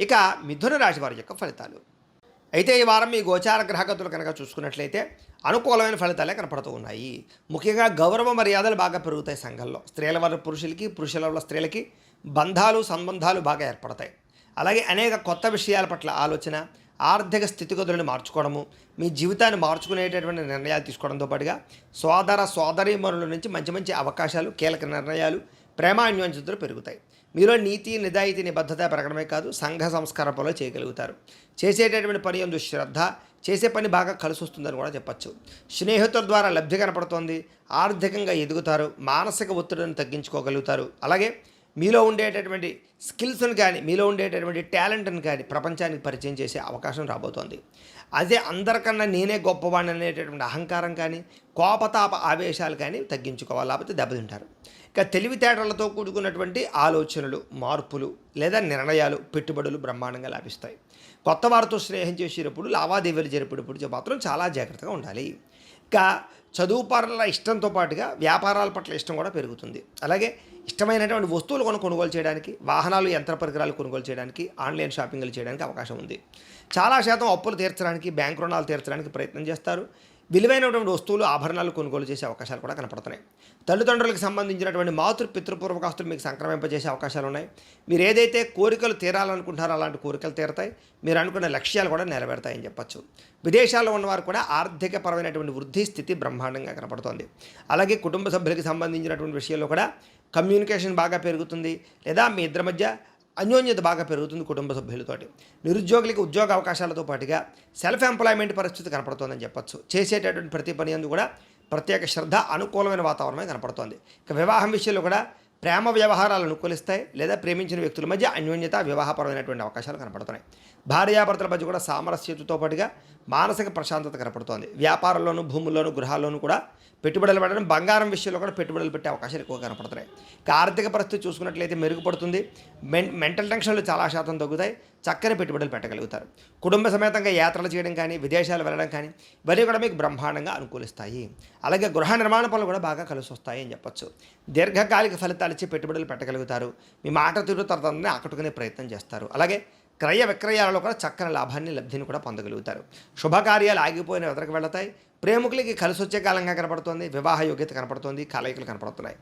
ఇక మిథున రాశి వారి యొక్క ఫలితాలు. అయితే ఈ వారం మీ గోచార గ్రహగతులు కనుక చూసుకున్నట్లయితే అనుకూలమైన ఫలితాలే కనపడుతూ ఉన్నాయి. ముఖ్యంగా గౌరవ మర్యాదలు బాగా పెరుగుతాయి సంఘంలో. స్త్రీల వల్ల పురుషులకి, పురుషుల వల్ల స్త్రీలకి బంధాలు, సంబంధాలు బాగా ఏర్పడతాయి. అలాగే అనేక కొత్త విషయాల పట్ల ఆలోచన, ఆర్థిక స్థితిగతులను మార్చుకోవడము, మీ జీవితాన్ని మార్చుకునేటటువంటి నిర్ణయాలు తీసుకోవడంతో పాటుగా సోదర సోదరీమణుల నుంచి మంచి మంచి అవకాశాలు, కీలక నిర్ణయాలు, ప్రేమాన్యోన్యతలు పెరుగుతాయి. మీలో నీతి, నిజాయితీ, నిబద్ధత పెరగడమే కాదు, సంఘ సంస్కార పనులు చేయగలుగుతారు. చేసేటటువంటి పని యందు శ్రద్ధ, చేసే పని బాగా కలిసి వస్తుందని కూడా చెప్పచ్చు. స్నేహితుల ద్వారా లబ్ధి కనపడుతోంది. ఆర్థికంగా ఎదుగుతారు. మానసిక ఒత్తిడిని తగ్గించుకోగలుగుతారు. అలాగే మీలో ఉండేటటువంటి స్కిల్స్ని కానీ, మీలో ఉండేటటువంటి టాలెంట్ని కానీ ప్రపంచానికి పరిచయం చేసే అవకాశం రాబోతోంది. అదే అందరికన్నా నేనే గొప్పవాడిని అనేటటువంటి అహంకారం కానీ, కోపతాప ఆవేశాలు కానీ తగ్గించుకోవాలి, లేకపోతే దెబ్బతింటారు. ఇక తెలివితేటలతో కూడుకున్నటువంటి ఆలోచనలు, మార్పులు లేదా నిర్ణయాలు, పెట్టుబడులు బ్రహ్మాండంగా లాభిస్తాయి. కొత్త వారితో స్నేహం చేసేటప్పుడు, లావాదేవీలు జరిపేటప్పుడు మాత్రం చాలా జాగ్రత్తగా ఉండాలి. ఇంకా చదువు పట్ల ఇష్టంతో పాటుగా వ్యాపారాల పట్ల ఇష్టం కూడా పెరుగుతుంది. అలాగే ఇష్టమైనటువంటి వస్తువులు కొనుగోలు చేయడానికి, వాహనాలు, యంత్ర పరికరాలు కొనుగోలు చేయడానికి, ఆన్లైన్ షాపింగ్లు చేయడానికి అవకాశం ఉంది. చాలా శాతం అప్పులు తీర్చడానికి, బ్యాంక్ రుణాలు తీర్చడానికి ప్రయత్నం చేస్తారు. విలువైనటువంటి వస్తువులు, ఆభరణాలు కొనుగోలు చేసే అవకాశాలు కూడా కనపడుతున్నాయి. తల్లిదండ్రులకు సంబంధించినటువంటి పితృపూర్వకాస్తులు మీకు సంక్రమింపజేసే అవకాశాలు ఉన్నాయి. మీరు ఏదైతే కోరికలు తీరాలనుకుంటారో అలాంటి కోరికలు తీరతాయి. మీరు అనుకున్న లక్ష్యాలు కూడా నెరవేరుతాయని చెప్పచ్చు. విదేశాల్లో ఉన్నవారు కూడా ఆర్థికపరమైనటువంటి వృద్ధి స్థితి బ్రహ్మాండంగా కనపడుతోంది. అలాగే కుటుంబ సభ్యులకు సంబంధించినటువంటి విషయాల్లో కూడా కమ్యూనికేషన్ బాగా పెరుగుతుంది, లేదా మీ ఇద్దరి మధ్య అన్యోన్యత బాగా పెరుగుతుంది కుటుంబ సభ్యులతోటి. నిరుద్యోగులకి ఉద్యోగ అవకాశాలతో పాటుగా సెల్ఫ్ ఎంప్లాయ్మెంట్ పరిస్థితి కనపడుతోందని చెప్పచ్చు. చేసేటటువంటి ప్రతి పని అందు కూడా ప్రత్యేక శ్రద్ధ, అనుకూలమైన వాతావరణమే కనపడుతోంది. ఇక వివాహం విషయంలో కూడా ప్రేమ వ్యవహారాలు అనుకూలిస్తాయి, లేదా ప్రేమించిన వ్యక్తుల మధ్య అన్యోన్యత, వివాహపరమైనటువంటి అవకాశాలు కనపడుతున్నాయి. భార్యాభర్తల మధ్య కూడా సామరస్యతతో పాటుగా మానసిక ప్రశాంతత కనపడుతోంది. వ్యాపారంలోనూ, భూముల్లోనూ, గృహాల్లోనూ కూడా పెట్టుబడులు పెట్టడం, బంగారం విషయంలో కూడా పెట్టుబడులు పెట్టే అవకాశాలు ఎక్కువ కనపడుతున్నాయి. ఇక ఆర్థిక పరిస్థితి చూసుకున్నట్లయితే మెరుగుపడుతుంది. మెంటల్ టెన్షన్లు చాలా శాతం తగ్గుతాయి. చక్కని పెట్టుబడులు పెట్టగలుగుతారు. కుటుంబ సమేతంగా యాత్రలు చేయడం కానీ, విదేశాలు వెళ్ళడం కానీ ఇవన్నీ కూడా మీకు బ్రహ్మాండంగా అనుకూలిస్తాయి. అలాగే గృహ నిర్మాణ పనులు కూడా బాగా కలిసి వస్తాయి అని చెప్పచ్చు. దీర్ఘకాలిక ఫలితాలు ఇచ్చి పెట్టుబడులు పెట్టగలుగుతారు. మీ మాట తీరు తరతరాన్ని ఆకట్టుకునే ప్రయత్నం చేస్తారు. అలాగే క్రయ విక్రయాలలో కూడా చక్కని లాభాన్ని, లబ్ధిని కూడా పొందగలుగుతారు. శుభకార్యాలు ఆగిపోయిన ఎదురుకు వెళతాయి. ప్రేమికులకి కలిసి వచ్చే కాలంగా కనపడుతోంది. వివాహ యోగ్యత కనపడుతోంది. కలయికలు కనపడుతున్నాయి.